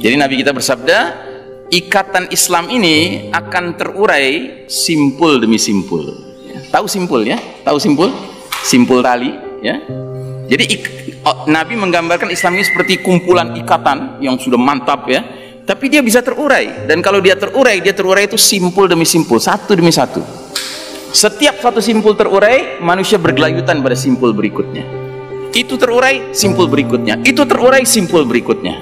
Jadi Nabi kita bersabda, ikatan Islam ini akan terurai simpul demi simpul. Tahu simpul ya? Tahu simpul? Simpul tali ya. Jadi Nabi menggambarkan Islam ini seperti kumpulan ikatan yang sudah mantap ya. Tapi dia bisa terurai, dan kalau dia terurai itu simpul demi simpul, satu demi satu. Setiap satu simpul terurai, manusia bergelayutan pada simpul berikutnya. Itu terurai, simpul berikutnya. Itu terurai, simpul berikutnya.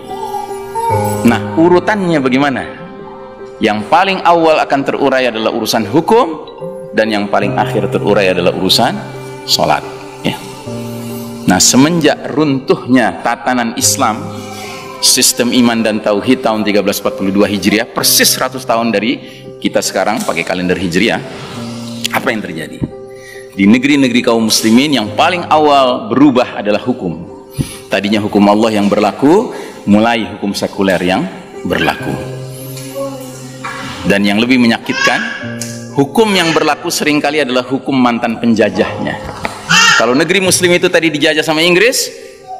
Nah, urutannya bagaimana? Yang paling awal akan terurai adalah urusan hukum, dan yang paling akhir terurai adalah urusan sholat ya. Nah, semenjak runtuhnya tatanan Islam, sistem iman dan tauhid tahun 1342 Hijriah, persis 100 tahun dari kita sekarang pakai kalender Hijriah, apa yang terjadi? Di negeri-negeri kaum muslimin yang paling awal berubah adalah hukum. Tadinya hukum Allah yang berlaku, mulai hukum sekuler yang berlaku. Dan yang lebih menyakitkan, hukum yang berlaku seringkali adalah hukum mantan penjajahnya. Kalau negeri muslim itu tadi dijajah sama Inggris,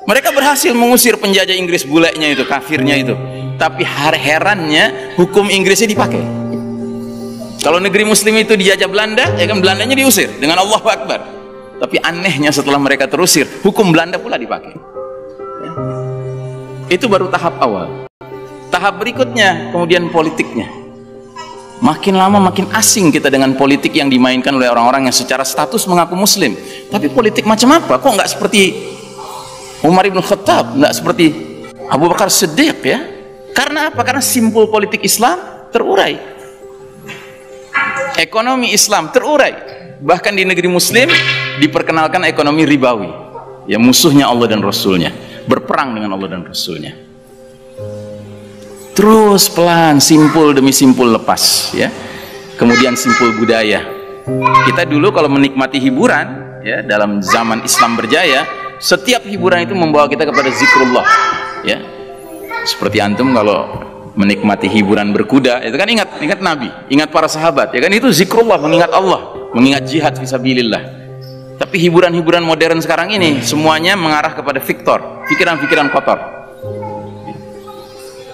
mereka berhasil mengusir penjajah Inggris buleknya itu, kafirnya itu. Tapi herannya hukum Inggrisnya dipakai. Kalau negeri muslim itu dijajah Belanda, ya kan, Belandanya diusir dengan Allahu Akbar. Tapi anehnya setelah mereka terusir, hukum Belanda pula dipakai ya. Itu baru tahap awal. Tahap berikutnya kemudian politiknya. Makin lama makin asing kita dengan politik yang dimainkan oleh orang-orang yang secara status mengaku muslim. Tapi politik macam apa? Kok nggak seperti Umar ibn Khattab, tidak seperti Abu Bakar Siddiq ya. Karena apa? Karena simpul politik Islam terurai, ekonomi Islam terurai. Bahkan di negeri muslim diperkenalkan ekonomi ribawi ya, musuhnya Allah dan Rasulnya, berperang dengan Allah dan Rasulnya. Terus pelan, simpul demi simpul lepas ya. Kemudian simpul budaya. Kita dulu kalau menikmati hiburan ya, dalam zaman Islam berjaya, setiap hiburan itu membawa kita kepada zikrullah ya. Seperti antum kalau menikmati hiburan berkuda, itu kan ingat Nabi, ingat para sahabat ya kan, itu zikrullah, mengingat Allah, mengingat jihad fisabilillah. Tapi hiburan-hiburan modern sekarang ini semuanya mengarah kepada fiktor, pikiran-pikiran kotor.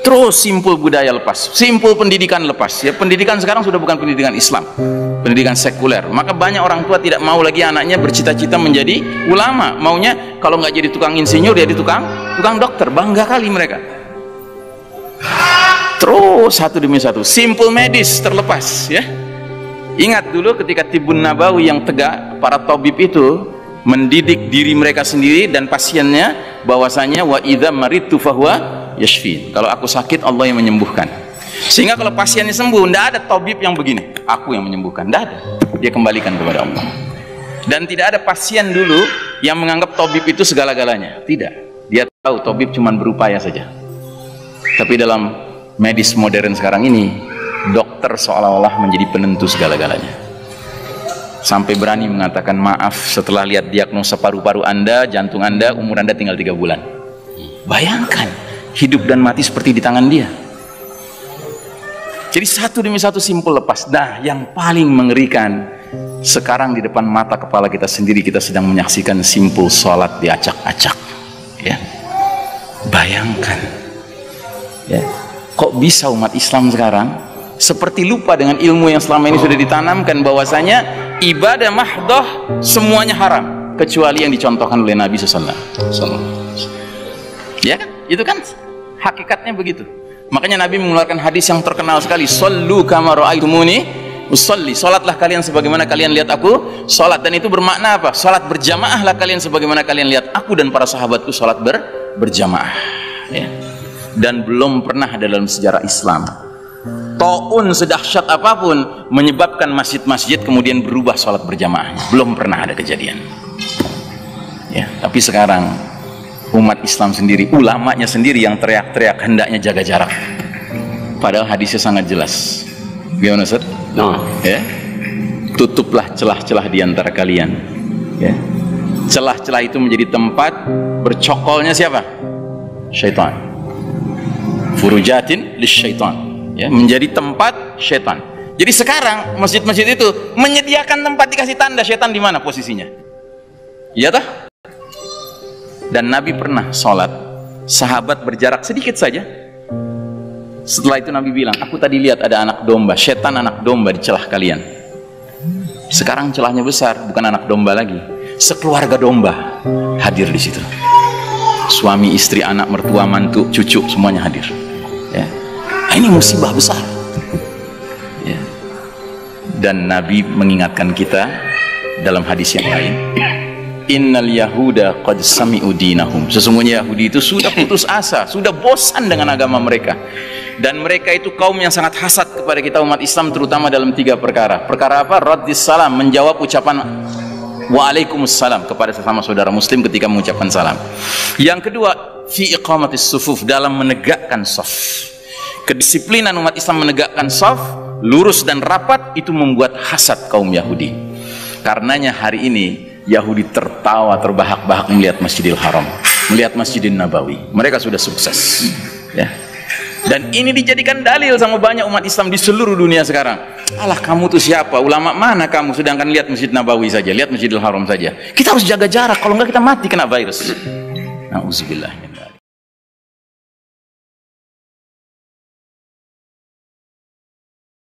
Terus simpul budaya lepas, simpul pendidikan lepas ya. Pendidikan sekarang sudah bukan pendidikan Islam, pendidikan sekuler. Maka banyak orang tua tidak mau lagi anaknya bercita-cita menjadi ulama, maunya kalau nggak jadi tukang insinyur jadi tukang dokter. Bangga kali mereka. Terus satu demi satu simpul medis terlepas ya. Ingat dulu ketika Tibun Nabawi yang tegak, para tabib itu mendidik diri mereka sendiri dan pasiennya bahwasanya wa idza maridtu fahuwa yashfin. Kalau aku sakit, Allah yang menyembuhkan. Sehingga kalau pasiennya sembuh, tidak ada tabib yang begini, aku yang menyembuhkan, tidak ada. Dia kembalikan kepada Allah. Dan tidak ada pasien dulu yang menganggap tabib itu segala-galanya. Tidak. Dia tahu tabib cuma berupaya saja. Tapi dalam medis modern sekarang ini, dokter seolah-olah menjadi penentu segala-galanya. Sampai berani mengatakan, maaf, setelah lihat diagnosa paru-paru Anda, jantung Anda, umur Anda tinggal 3 bulan. Bayangkan, hidup dan mati seperti di tangan dia. Jadi satu demi satu simpul lepas. Nah, yang paling mengerikan, sekarang di depan mata kepala kita sendiri kita sedang menyaksikan simpul sholat diacak-acak ya. Bayangkan ya, kok bisa umat Islam sekarang seperti lupa dengan ilmu yang selama ini sudah ditanamkan, bahwasanya ibadah mahdoh semuanya haram kecuali yang dicontohkan oleh Nabi SAW. Ya kan? Itu kan hakikatnya begitu. Makanya Nabi mengeluarkan hadis yang terkenal sekali, "Shallu kama ra'aitumuni usolli." Salatlah kalian sebagaimana kalian lihat aku salat. Dan itu bermakna apa? Salat berjamaahlah kalian sebagaimana kalian lihat aku dan para sahabatku salat berjamaah ya. Dan belum pernah dalam sejarah Islam taun sedahsyat apapun menyebabkan masjid-masjid kemudian berubah salat berjamaahnya. Belum pernah ada kejadian ya. Tapi sekarang umat Islam sendiri, ulamanya sendiri yang teriak-teriak hendaknya jaga jarak, padahal hadisnya sangat jelas. Gimana Ustaz? Ya, tutuplah celah-celah di antara kalian ya. Celah-celah itu menjadi tempat bercokolnya siapa? Syaitan. Furujatin lisyaitan ya, menjadi tempat syaitan. Jadi sekarang masjid-masjid itu menyediakan tempat dikasih tanda syaitan di mana posisinya. Iya toh? Dan Nabi pernah sholat, sahabat berjarak sedikit saja, Setelah itu Nabi bilang, aku tadi lihat ada anak domba, setan anak domba di celah kalian. Sekarang celahnya besar, bukan anak domba lagi, sekeluarga domba hadir di situ. Suami, istri, anak, mertua, mantu, cucu, semuanya hadir. Ya. Ini musibah besar. Ya. Dan Nabi mengingatkan kita dalam hadis yang lain, innal yahuda qad sami'u dinahum. Sesungguhnya Yahudi itu sudah putus asa, sudah bosan dengan agama mereka. Dan mereka itu kaum yang sangat hasad kepada kita umat Islam, terutama dalam 3 perkara. Perkara apa? Raddis salam, menjawab ucapan waalaikumsalam kepada sesama saudara muslim ketika mengucapkan salam. Yang kedua, fi iqamatis sufuf, dalam menegakkan shaf. Kedisiplinan umat Islam menegakkan shaf lurus dan rapat itu membuat hasad kaum Yahudi. Karenanya hari ini Yahudi tertawa terbahak-bahak melihat Masjidil Haram, melihat Masjidil Nabawi. Mereka sudah sukses, ya. Dan ini dijadikan dalil sama banyak umat Islam di seluruh dunia sekarang. Alah, kamu tuh siapa? Ulama mana kamu? Sedangkan lihat Masjid Nabawi saja, lihat Masjidil Haram saja. Kita harus jaga jarak, kalau enggak kita mati kena virus. Nauzubillah.